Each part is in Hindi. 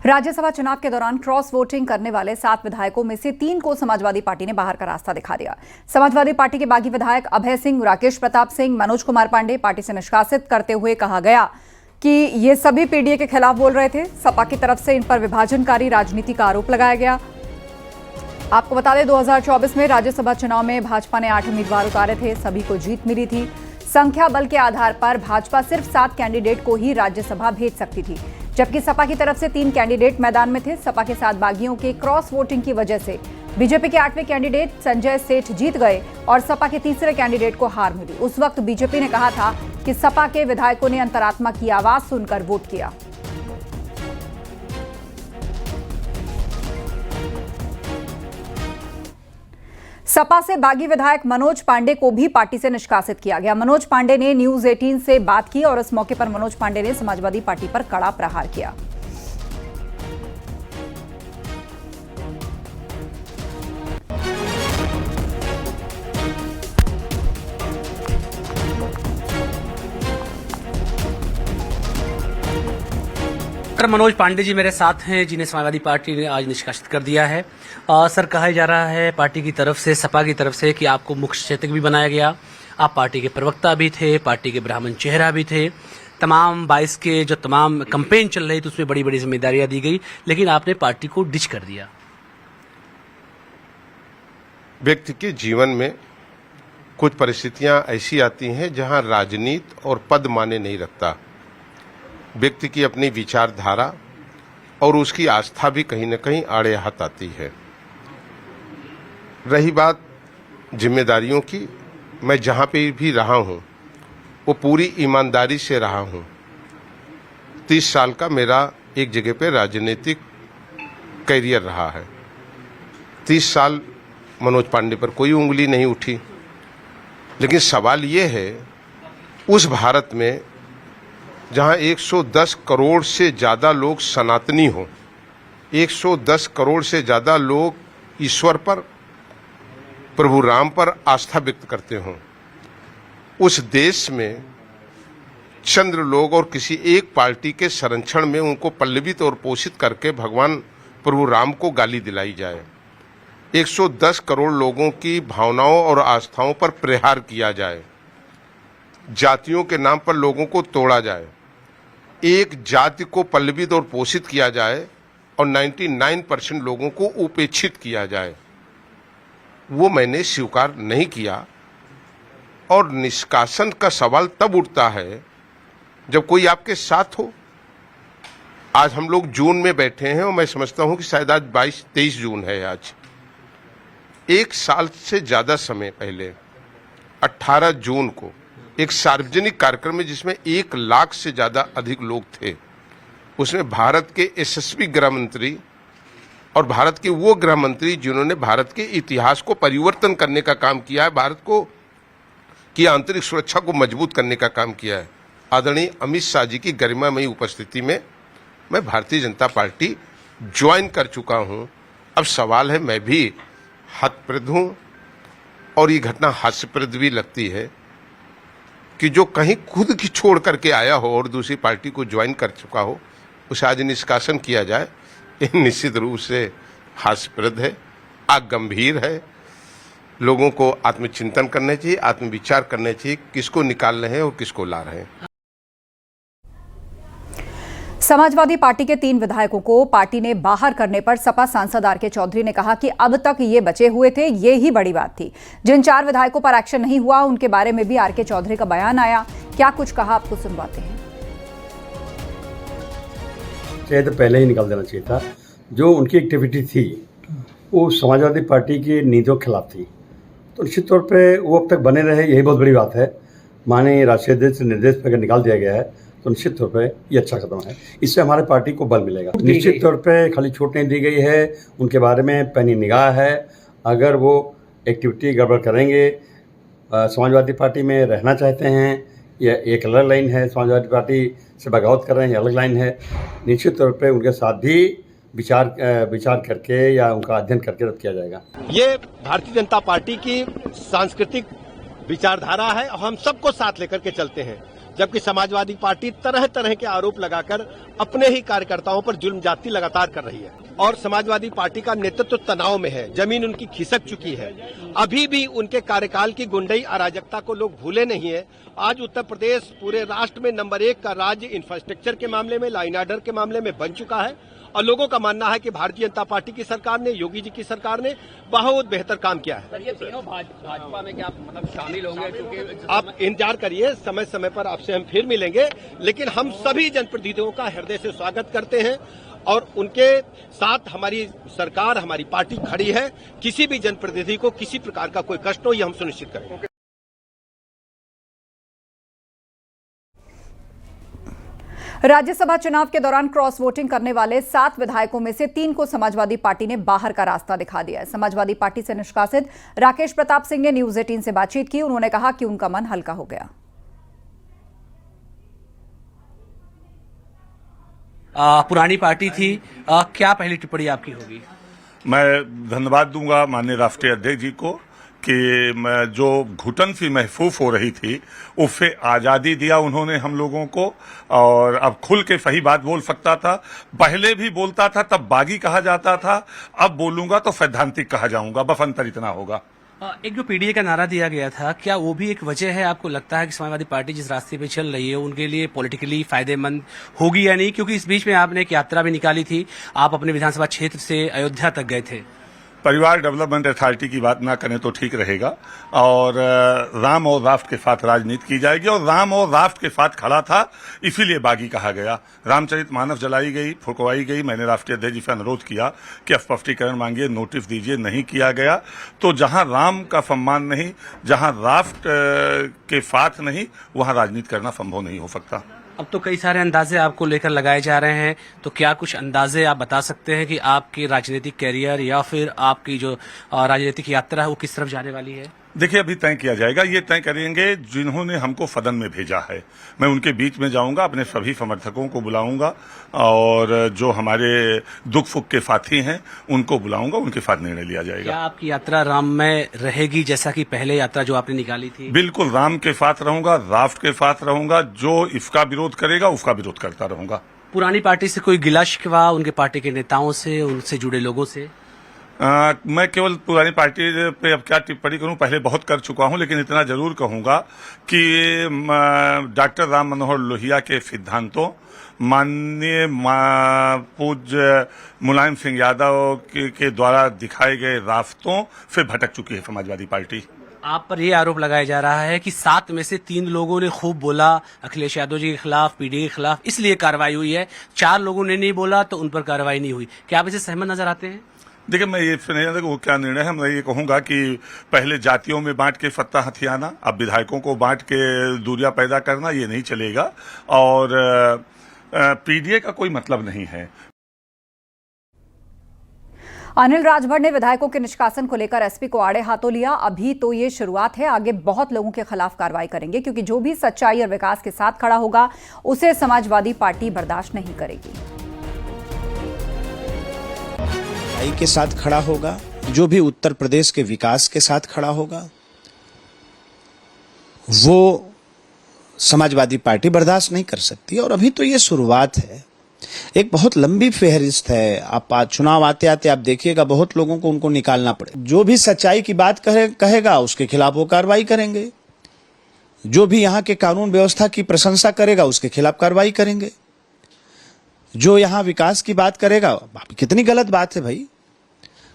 राज्यसभा चुनाव के दौरान क्रॉस वोटिंग करने वाले 7 विधायकों में से 3 को समाजवादी पार्टी ने बाहर का रास्ता दिखा दिया। समाजवादी पार्टी के बागी विधायक अभय सिंह, राकेश प्रताप सिंह, मनोज कुमार पांडे पार्टी से निष्कासित करते हुए कहा गया कि ये सभी पीडीए के खिलाफ बोल रहे थे। सपा की तरफ से इन पर विभाजनकारी राजनीति का आरोप लगाया गया। आपको बता दें 2024 में राज्यसभा चुनाव में भाजपा ने 8 उम्मीदवार उतारे थे, सभी को जीत मिली थी। संख्या बल के आधार पर भाजपा सिर्फ 7 कैंडिडेट को ही राज्यसभा भेज सकती थी, जबकि सपा की तरफ से 3 कैंडिडेट मैदान में थे। सपा के 7 बागियों के क्रॉस वोटिंग की वजह से बीजेपी के 8वें कैंडिडेट संजय सेठ जीत गए और सपा के तीसरे कैंडिडेट को हार मिली। उस वक्त बीजेपी ने कहा था कि सपा के विधायकों ने अंतरात्मा की आवाज सुनकर वोट किया। सपा से बागी विधायक मनोज पांडे को भी पार्टी से निष्कासित किया गया। मनोज पांडे ने न्यूज 18 से बात की और इस मौके पर मनोज पांडे ने समाजवादी पार्टी पर कड़ा प्रहार किया। मनोज पांडे जी मेरे साथ हैं, जिन्हें समाजवादी पार्टी ने आज निष्कासित कर दिया है। सर, कहा जा रहा है पार्टी की तरफ से, सपा की तरफ से, कि आपको मुख्य सचेतक भी बनाया गया। आप पार्टी के प्रवक्ता भी थे, पार्टी के ब्राह्मण चेहरा भी थे। तमाम 22 के जो तमाम कैंपेन चल रही थी उसमें बड़ी बड़ी जिम्मेदारियां दी गई, लेकिन आपने पार्टी को डिच कर दिया। व्यक्ति के जीवन में कुछ परिस्थितियां ऐसी आती हैं जहां राजनीति और पद माने नहीं रखता। व्यक्ति की अपनी विचारधारा और उसकी आस्था भी कहीं न कहीं आड़े हाथ आती है। रही बात जिम्मेदारियों की, मैं जहां पे भी रहा हूं वो पूरी ईमानदारी से रहा हूं। 30 साल का मेरा एक जगह पे राजनीतिक करियर रहा है। 30 साल मनोज पांडे पर कोई उंगली नहीं उठी। लेकिन सवाल ये है, उस भारत में जहां 110 करोड़ से ज्यादा लोग सनातनी हों, 110 करोड़ से ज्यादा लोग ईश्वर पर, प्रभु राम पर आस्था व्यक्त करते हों, उस देश में चंद्र लोग और किसी एक पार्टी के संरक्षण में उनको पल्लवित और पोषित करके भगवान प्रभु राम को गाली दिलाई जाए, 110 करोड़ लोगों की भावनाओं और आस्थाओं पर प्रहार किया जाए, जातियों के नाम पर लोगों को तोड़ा जाए, एक जाति को पल्लवित और पोषित किया जाए और 99% लोगों को उपेक्षित किया जाए, वो मैंने स्वीकार नहीं किया। और निष्कासन का सवाल तब उठता है जब कोई आपके साथ हो। आज हम लोग जून में बैठे हैं और मैं समझता हूं कि शायद आज 22-23 जून है। आज 1 साल से ज्यादा समय पहले 18 जून को एक सार्वजनिक कार्यक्रम में, जिसमें 1 लाख से ज्यादा अधिक लोग थे, उसमें भारत के यशस्वी गृह मंत्री और भारत के वो गृह मंत्री जिन्होंने भारत के इतिहास को परिवर्तन करने का काम किया है, भारत को की आंतरिक सुरक्षा को मजबूत करने का काम किया है, आदरणीय अमित शाह जी की गरिमामयी उपस्थिति में मैं भारतीय जनता पार्टी ज्वाइन कर चुका हूं। अब सवाल है, मैं भी हतप्रद हूं और ये घटना हास्यप्रद भी लगती है कि जो कहीं खुद की छोड़ करके आया हो और दूसरी पार्टी को ज्वाइन कर चुका हो, उसे आज निष्कासन किया जाए, ये निश्चित रूप से हास्यप्रद है, गंभीर है। लोगों को आत्मचिंतन करना चाहिए, आत्मविचार करना चाहिए, किसको निकाल रहे हैं और किसको ला रहे हैं। समाजवादी पार्टी के 3 विधायकों को पार्टी ने बाहर करने पर सपा सांसद आर के चौधरी ने कहा कि अब तक ये बचे हुए थे, ये ही बड़ी बात थी। जिन 4 विधायकों पर एक्शन नहीं हुआ उनके बारे में भी आर के चौधरी का बयान आया। क्या कुछ कहा, आपको सुनवाते हैं। शायद पहले ही निकाल देना चाहिए था। जो उनकी एक्टिविटी थी वो समाजवादी पार्टी की नीतियों के खिलाफ थी, तो निश्चित तौर पर वो अब तक बने रहे, यही बहुत बड़ी बात है। माननीय राष्ट्रीय अध्यक्ष निर्देश पर अगर निकाल दिया गया है तो निश्चित तौर पे ये अच्छा कदम है। इससे हमारे पार्टी को बल मिलेगा। निश्चित तौर पे खाली छूट नहीं दी गई है, उनके बारे में पैनी निगाह है। अगर वो एक्टिविटी गड़बड़ करेंगे, समाजवादी पार्टी में रहना चाहते हैं, या एक अलग लाइन है, समाजवादी पार्टी से बगावत कर रहे हैं, अलग लाइन है, निश्चित तौर पे उनके साथ भी विचार करके या उनका अध्ययन करके रद्द किया जाएगा। ये भारतीय जनता पार्टी की सांस्कृतिक विचारधारा है और हम सबको साथ लेकर के चलते हैं। जबकि समाजवादी पार्टी तरह तरह के आरोप लगाकर अपने ही कार्यकर्ताओं पर जुल्म जाती लगातार कर रही है और समाजवादी पार्टी का नेतृत्व तनाव में है। जमीन उनकी खिसक चुकी है। अभी भी उनके कार्यकाल की गुंडई अराजकता को लोग भूले नहीं है। आज उत्तर प्रदेश पूरे राष्ट्र में नंबर 1 का राज्य इंफ्रास्ट्रक्चर के मामले में, लॉ एंड ऑर्डर के मामले में बन चुका है और लोगों का मानना है कि भारतीय जनता पार्टी की सरकार ने, योगी जी की सरकार ने बहुत बेहतर काम किया है। ये तीनों भाजपा में क्या मतलब शामिल होंगे? क्योंकि आप इंतजार करिए, समय समय पर आपसे हम फिर मिलेंगे, लेकिन हम सभी जनप्रतिनिधियों का हृदय से स्वागत करते हैं और उनके साथ हमारी सरकार, हमारी पार्टी खड़ी है। किसी भी जनप्रतिनिधि को किसी प्रकार का कोई कष्ट हो, ये हम सुनिश्चित करेंगे। राज्यसभा चुनाव के दौरान क्रॉस वोटिंग करने वाले 7 विधायकों में से 3 को समाजवादी पार्टी ने बाहर का रास्ता दिखा दिया है। समाजवादी पार्टी से निष्कासित राकेश प्रताप सिंह ने न्यूज 18 से बातचीत की। उन्होंने कहा कि उनका मन हल्का हो गया। पुरानी पार्टी थी, क्या पहली टिप्पणी आपकी होगी? मैं धन्यवाद दूंगा माननीय राष्ट्रीय अध्यक्ष जी को कि जो घुटन सी महसूस हो रही थी उससे आज़ादी दिया उन्होंने हम लोगों को और अब खुल के सही बात बोल सकता था। पहले भी बोलता था तब बागी कहा जाता था, अब बोलूंगा तो सैद्धांतिक कहा जाऊंगा, बस अंतर इतना होगा। एक जो पीडीए का नारा दिया गया था, क्या वो भी एक वजह है? आपको लगता है कि समाजवादी पार्टी जिस रास्ते पे चल रही है उनके लिए पॉलिटिकली फायदेमंद होगी या नहीं? क्योंकि इस बीच में आपने एक यात्रा भी निकाली थी, आप अपने विधानसभा क्षेत्र से अयोध्या तक गए थे। परिवार डेवलपमेंट अथॉरिटी की बात ना करें तो ठीक रहेगा और राम और राष्ट्र के साथ राजनीति की जाएगी और राम और राष्ट्र के साथ खड़ा था इसीलिए बागी कहा गया। रामचरितमानस जलाई गई, फुकवाई गई। मैंने राष्ट्रीय अध्यक्ष जी से अनुरोध किया कि स्पष्टीकरण मांगिए, नोटिस दीजिए, नहीं किया गया। तो जहां राम का सम्मान नहीं, जहां राष्ट्र के साथ नहीं, वहां राजनीति करना संभव नहीं हो सकता। अब तो कई सारे अंदाजे आपको लेकर लगाए जा रहे हैं, तो क्या कुछ अंदाजे आप बता सकते हैं कि आपके राजनीतिक कैरियर या फिर आपकी जो राजनीतिक यात्रा है वो किस तरफ जाने वाली है? देखिए, अभी तय किया जाएगा। ये तय करेंगे जिन्होंने हमको सदन में भेजा है। मैं उनके बीच में जाऊंगा, अपने सभी समर्थकों को बुलाऊंगा और जो हमारे दुख सुख के साथी हैं उनको बुलाऊंगा, उनके साथ निर्णय लिया जाएगा। क्या आपकी यात्रा राम में रहेगी जैसा कि पहले यात्रा जो आपने निकाली थी? बिल्कुल राम के साथ रहूंगा, राष्ट्र के साथ रहूंगा। जो इसका विरोध करेगा उसका विरोध करता रहूंगा। पुरानी पार्टी से कोई गिला शिकवा उनके पार्टी के नेताओं से, उनसे जुड़े लोगों से? मैं केवल पुरानी पार्टी पे अब क्या टिप्पणी करूं, पहले बहुत कर चुका हूं, लेकिन इतना जरूर कहूंगा कि डॉक्टर राम मनोहर लोहिया के सिद्धांतों, माननीय पूज्य मुलायम सिंह यादव के द्वारा दिखाए गए रास्तों से भटक चुकी है समाजवादी पार्टी। आप पर यह आरोप लगाया जा रहा है कि 7 में से 3 लोगों ने खूब बोला अखिलेश यादव जी के खिलाफ, पीडीए के खिलाफ, इसलिए कार्रवाई हुई है। 4 लोगों ने नहीं बोला तो उन पर कार्रवाई नहीं हुई। क्या आप इसे सहमत नजर आते हैं? देखिए, मैं ये नहीं जानता कि वो क्या निर्णय है। मैं ये कहूंगा कि पहले जातियों में बांट के सत्ता हथियाना, अब विधायकों को बांट के दूरियां पैदा करना, ये नहीं चलेगा और पीडीए का कोई मतलब नहीं है। अनिल राजभर ने विधायकों के निष्कासन को लेकर एसपी को आड़े हाथों लिया। अभी तो ये शुरुआत है, आगे बहुत लोगों के खिलाफ कार्रवाई करेंगे, क्योंकि जो भी सच्चाई और विकास के साथ खड़ा होगा उसे समाजवादी पार्टी बर्दाश्त नहीं करेगी। के साथ खड़ा होगा, जो भी उत्तर प्रदेश के विकास के साथ खड़ा होगा वो समाजवादी पार्टी बर्दाश्त नहीं कर सकती। और अभी तो ये शुरुआत है, एक बहुत लंबी फहरिस्त है। आप चुनाव आते आते आप देखिएगा बहुत लोगों को उनको निकालना पड़े। जो भी सच्चाई की बात कहेगा उसके खिलाफ वो कार्रवाई करेंगे, जो भी यहाँ के कानून व्यवस्था की प्रशंसा करेगा उसके खिलाफ कार्रवाई करेंगे, जो यहाँ विकास की बात करेगा। कितनी गलत बात है भाई।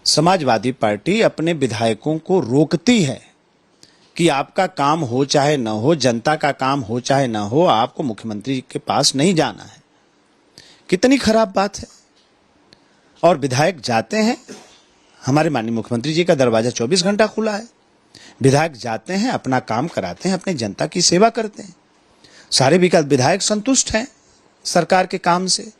समाजवादी पार्टी अपने विधायकों को रोकती है कि आपका काम हो चाहे न हो, जनता का काम हो चाहे न हो, आपको मुख्यमंत्री के पास नहीं जाना है। कितनी खराब बात है। और विधायक जाते हैं, हमारे माननीय मुख्यमंत्री जी का दरवाजा 24 घंटा खुला है। विधायक जाते हैं, अपना काम कराते हैं, अपनी जनता की सेवा करते हैं। सारे विधायक संतुष्ट हैं सरकार के काम से।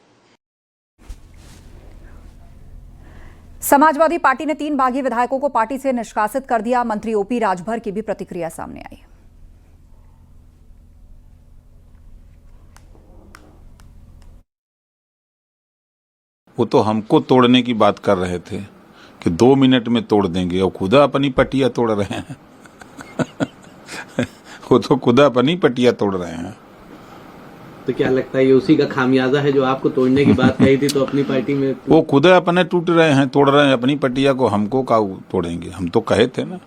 समाजवादी पार्टी ने 3 बागी विधायकों को पार्टी से निष्कासित कर दिया। मंत्री ओपी राजभर की भी प्रतिक्रिया सामने आई। वो तो हमको तोड़ने की बात कर रहे थे कि 2 मिनट में तोड़ देंगे, और खुदा अपनी पटिया तोड़ रहे हैं। वो तो खुदा अपनी पटिया तोड़ रहे हैं। तो क्या लगता है ये उसी का खामियाजा है जो आपको तोड़ने की बात कही थी तो अपनी पार्टी में वो खुद अपने टूट रहे हैं, तोड़ रहे हैं अपनी पटिया को, हमको का तोड़ेंगे। हम तो कहे थे ना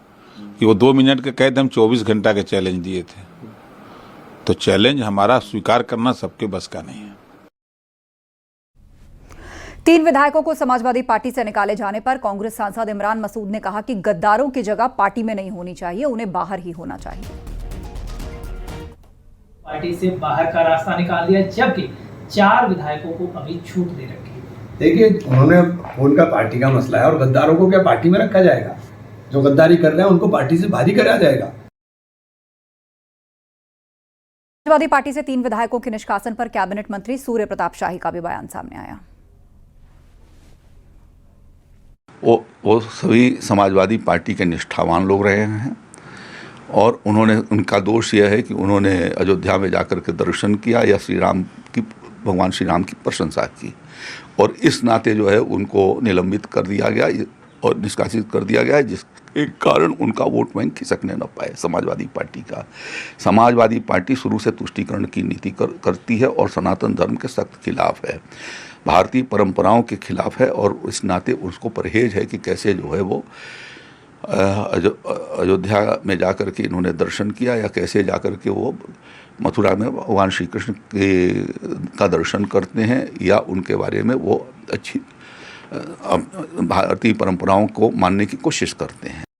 कि वो 2 मिनट के कहे थे, हम 24 घंटा के चैलेंज दिए थे। तो चैलेंज हमारा स्वीकार करना सबके बस का नहीं है। 3 विधायकों को समाजवादी पार्टी से निकाले जाने पर कांग्रेस सांसद इमरान मसूद ने कहा कि गद्दारों की जगह पार्टी में नहीं होनी चाहिए, उन्हें बाहर ही होना चाहिए। पार्टी से बाहर का रास्ता निकाल दिया, जबकि 4 विधायकों को अभी छूट दे रखी है। देखिए, उन्होंने उनका पार्टी का मसला है और गद्दारों को क्या पार्टी में रखा जाएगा? जो गद्दारी कर रहे हैं उनको पार्टी से बाहर ही करा जाएगा। समाजवादी पार्टी से 3 विधायकों के निष्कासन पर कैबिनेट मंत्री सूर्य प्रताप शाही का भी बयान सामने आया। वो सभी समाजवादी पार्टी के निष्ठावान लोग रहे हैं और उनका दोष यह है कि उन्होंने अयोध्या में जाकर के दर्शन किया या भगवान श्री राम की प्रशंसा की, और इस नाते जो है उनको निलंबित कर दिया गया और निष्कासित कर दिया गया है, जिसके कारण उनका वोट बैंक खिसकने न पाए समाजवादी पार्टी का। समाजवादी पार्टी शुरू से तुष्टीकरण की नीति करती है और सनातन धर्म के सख्त खिलाफ है, भारतीय परंपराओं के खिलाफ है, और इस नाते उसको परहेज है कि कैसे जो है वो अयोध्या में जाकर के इन्होंने दर्शन किया या कैसे जाकर के वो मथुरा में भगवान श्री कृष्ण का दर्शन करते हैं या उनके बारे में वो अच्छी भारतीय परंपराओं को मानने की कोशिश करते हैं।